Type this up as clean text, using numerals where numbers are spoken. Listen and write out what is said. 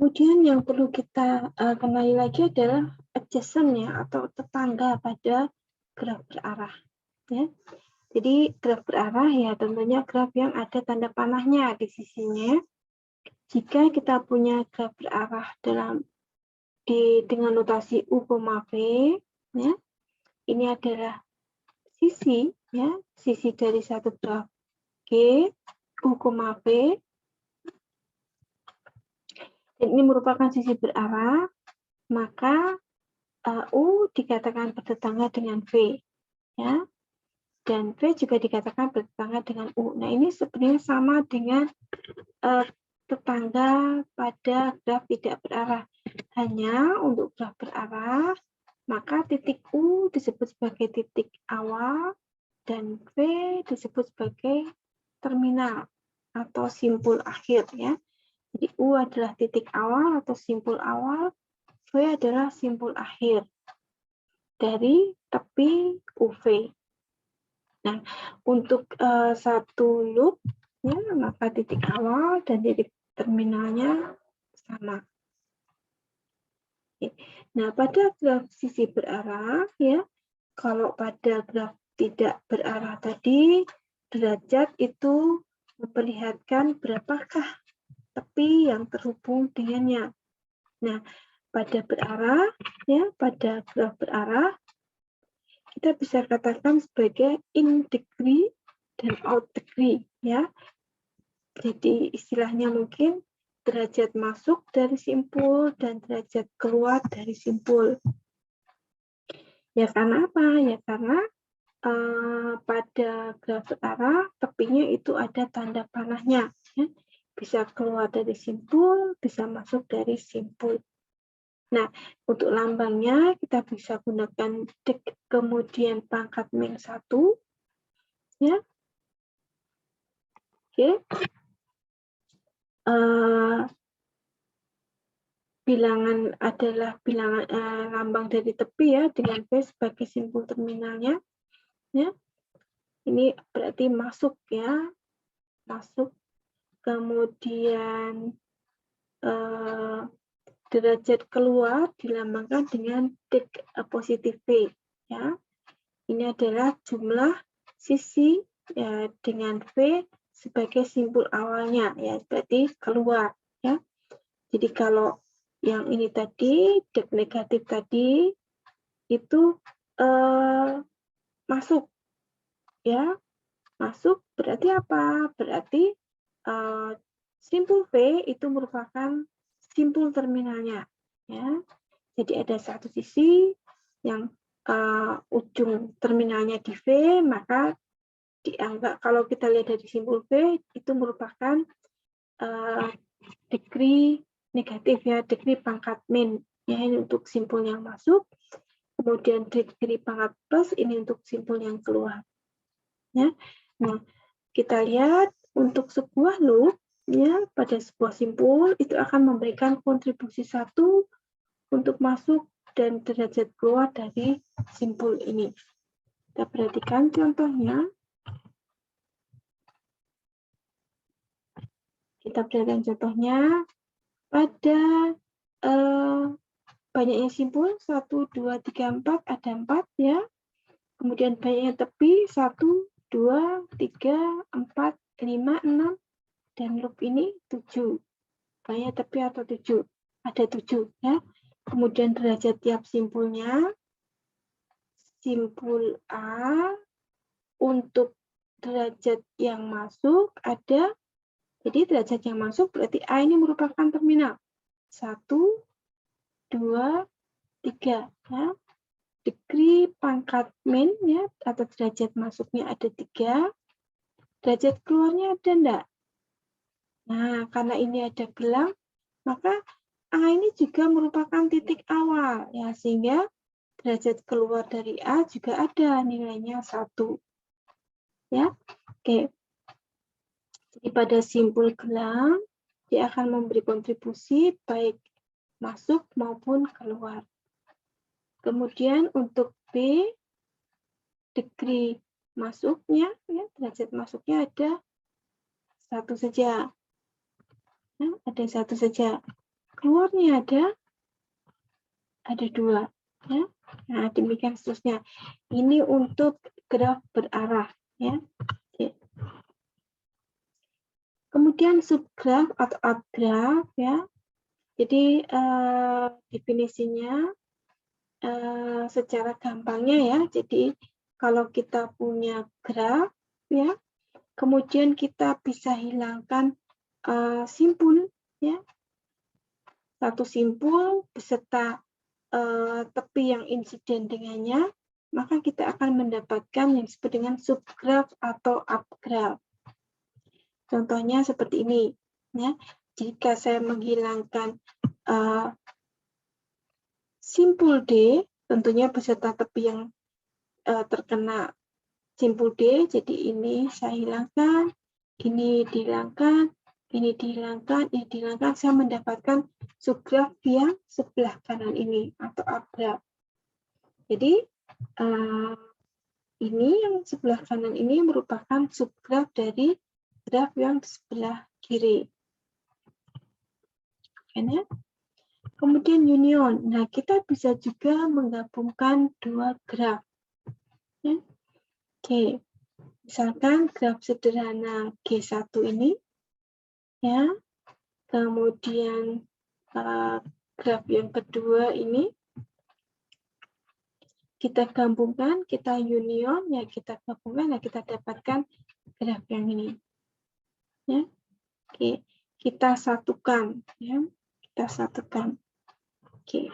Kemudian yang perlu kita kenali lagi adalah adjacent ya, atau tetangga pada graf berarah. Ya. Jadi graf berarah ya tentunya graf yang ada tanda panahnya di sisinya. Jika kita punya graf berarah dengan notasi U, V, ya, ini adalah sisi ya, sisi dari satu graf G, U, V. Dan ini merupakan sisi berarah, maka U dikatakan bertetangga dengan V, ya, dan V juga dikatakan bertetangga dengan U. Nah, ini sebenarnya sama dengan tetangga pada graf tidak berarah. Hanya untuk graf berarah, maka titik U disebut sebagai titik awal, dan V disebut sebagai terminal atau simpul akhir, ya. Jadi U adalah titik awal atau simpul awal, V adalah simpul akhir dari tepi UV. Nah, untuk satu loop, ya, maka titik awal dan titik terminalnya sama. Nah, pada graf sisi berarah, ya, kalau pada graf tidak berarah tadi, derajat itu memperlihatkan berapakah tepi yang terhubung dengannya. Nah, pada berarah, ya, pada graf berarah, kita bisa katakan sebagai in degree dan out degree, ya. Jadi istilahnya mungkin derajat masuk dari simpul dan derajat keluar dari simpul. Ya karena apa? Ya karena pada graf berarah tepinya itu ada tanda panahnya, ya. Bisa keluar dari simpul, bisa masuk dari simpul. Nah, untuk lambangnya kita bisa gunakan dik kemudian pangkat min 1, ya. Oke. Bilangan adalah bilangan lambang dari tepi ya, dengan V sebagai simpul terminalnya, ya. Ini berarti masuk ya, masuk. Kemudian derajat keluar dilambangkan dengan dik positif V, ya. Ini adalah jumlah sisi ya, dengan V sebagai simpul awalnya, ya, berarti keluar, ya. Jadi kalau yang ini tadi, dik negatif tadi, itu masuk, ya. Masuk berarti apa? Berarti simpul V itu merupakan simpul terminalnya, ya. Jadi ada satu sisi yang ujung terminalnya di V, maka dianggap kalau kita lihat dari simpul V itu merupakan degree negatif ya, degree pangkat min, ya, ini untuk simpul yang masuk. Kemudian degree pangkat plus ini untuk simpul yang keluar, ya. Nah, kita lihat untuk sebuah loop, ya, pada sebuah simpul itu akan memberikan kontribusi 1 untuk masuk dan derajat keluar dari simpul ini. Kita perhatikan contohnya. Kita perhatikan contohnya pada banyaknya simpul 1, 2, 3, 4 ada 4 ya. Kemudian banyaknya tepi 1, 2, 3, 4, 5, 6 dan loop ini 7. Banyak tepi atau 7. Ada 7 ya. Kemudian derajat tiap simpulnya. Simpul A untuk derajat yang masuk ada, jadi derajat yang masuk berarti A ini merupakan terminal. 1, 2, 3 ya. Degree pangkat min ya, atau derajat masuknya ada 3. Derajat keluarnya ada enggak? Nah, karena ini ada gelang, maka A ini juga merupakan titik awal ya, sehingga derajat keluar dari A juga ada nilainya 1. Ya. Oke. Jadi pada simpul gelang dia akan memberi kontribusi baik masuk maupun keluar. Kemudian untuk B, degree masuknya, ya, derajat masuknya ada 1 saja. Nah, ada 1 saja. keluarnya ada 2. Ya. Nah, demikian seterusnya. Ini untuk graf berarah. Ya. Oke. Kemudian subgraf atau upgraf. Ya. Jadi definisinya secara gampangnya ya. Jadi kalau kita punya graf, ya, kemudian kita bisa hilangkan simpul, ya, satu simpul beserta tepi yang insiden dengannya, maka kita akan mendapatkan yang disebut dengan subgraf atau upgraf. Contohnya seperti ini, ya. Jika saya menghilangkan simpul D, tentunya beserta tepi yang terkena simpul D, jadi ini saya hilangkan, ini dihilangkan, ini dihilangkan, ini dihilangkan, saya mendapatkan subgraf yang sebelah kanan ini atau upgraf. Jadi ini yang sebelah kanan ini merupakan subgraf dari graf yang sebelah kiri. Ya. Kemudian union. Nah, kita bisa juga menggabungkan 2 graf. Ya. Oke. Misalkan graf sederhana G1 ini, ya, kemudian graf yang kedua ini, kita gabungkan, kita union, ya kita gabungkan, ya kita dapatkan graf yang ini. Ya. Oke, kita satukan, ya, kita satukan. Oke.